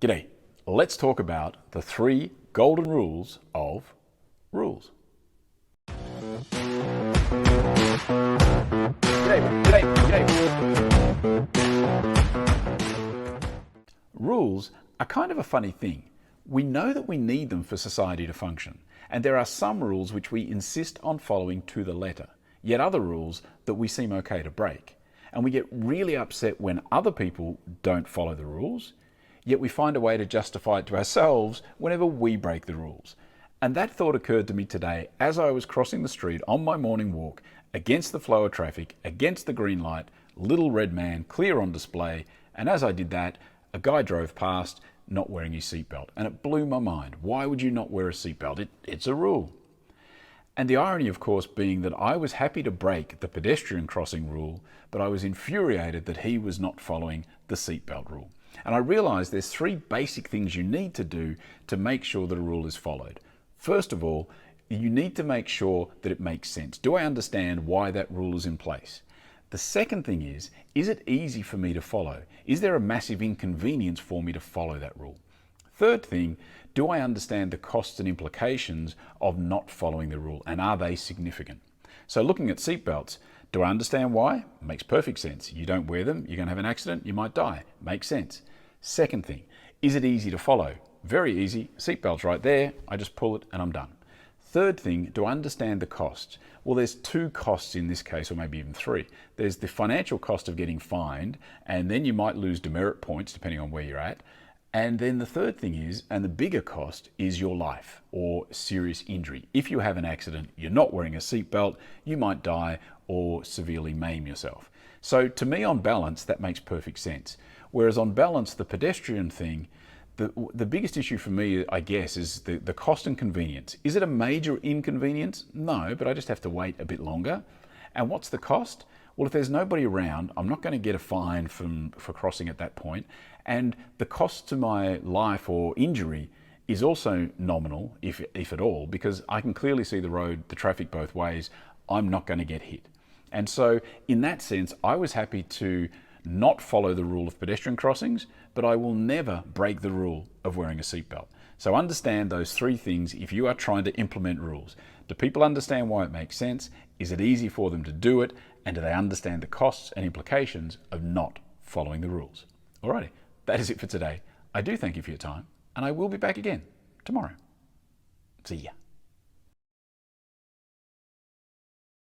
G'day. Let's talk about the 3 golden rules of rules. Rules are kind of a funny thing. We know that we need them for society to function, and there are some rules which we insist on following to the letter, yet other rules that we seem okay to break. And we get really upset when other people don't follow the rules, yet we find a way to justify it to ourselves whenever we break the rules. And that thought occurred to me today as I was crossing the street on my morning walk, against the flow of traffic, against the green light, little red man, clear on display, and as I did that, a guy drove past not wearing his seatbelt, and it blew my mind. Why would you not wear a seatbelt? It's a rule. And the irony, of course, being that I was happy to break the pedestrian crossing rule, but I was infuriated that he was not following the seatbelt rule. And I realised there's 3 basic things you need to do to make sure that a rule is followed. First of all, you need to make sure that it makes sense. Do I understand why that rule is in place? The second thing is it easy for me to follow? Is there a massive inconvenience for me to follow that rule? Third thing, do I understand the costs and implications of not following the rule, and are they significant? So looking at seatbelts, do I understand why? Makes perfect sense. You don't wear them, you're going to have an accident, you might die. Makes sense. Second thing, is it easy to follow? Very easy. Seatbelt's right there, I just pull it and I'm done. Third thing, do I understand the costs? Well, there's 2 costs in this case, or maybe even 3. There's the financial cost of getting fined, and then you might lose demerit points depending on where you're at. And then the third thing is, and the bigger cost, is your life or serious injury. If you have an accident, you're not wearing a seatbelt, you might die or severely maim yourself. So to me, on balance, that makes perfect sense. Whereas on balance, the pedestrian thing, the biggest issue for me, I guess, is the cost and convenience. Is it a major inconvenience? No, but I just have to wait a bit longer. And what's the cost? Well, if there's nobody around, I'm not going to get a fine for crossing at that point. And the cost to my life or injury is also nominal, if at all, because I can clearly see the road, the traffic both ways. I'm not going to get hit. And so in that sense, I was happy to not follow the rule of pedestrian crossings, but I will never break the rule of wearing a seatbelt. So understand those 3 things if you are trying to implement rules. Do people understand why it makes sense? Is it easy for them to do it? And do they understand the costs and implications of not following the rules? Alrighty, that is it for today. I do thank you for your time, and I will be back again tomorrow. See ya.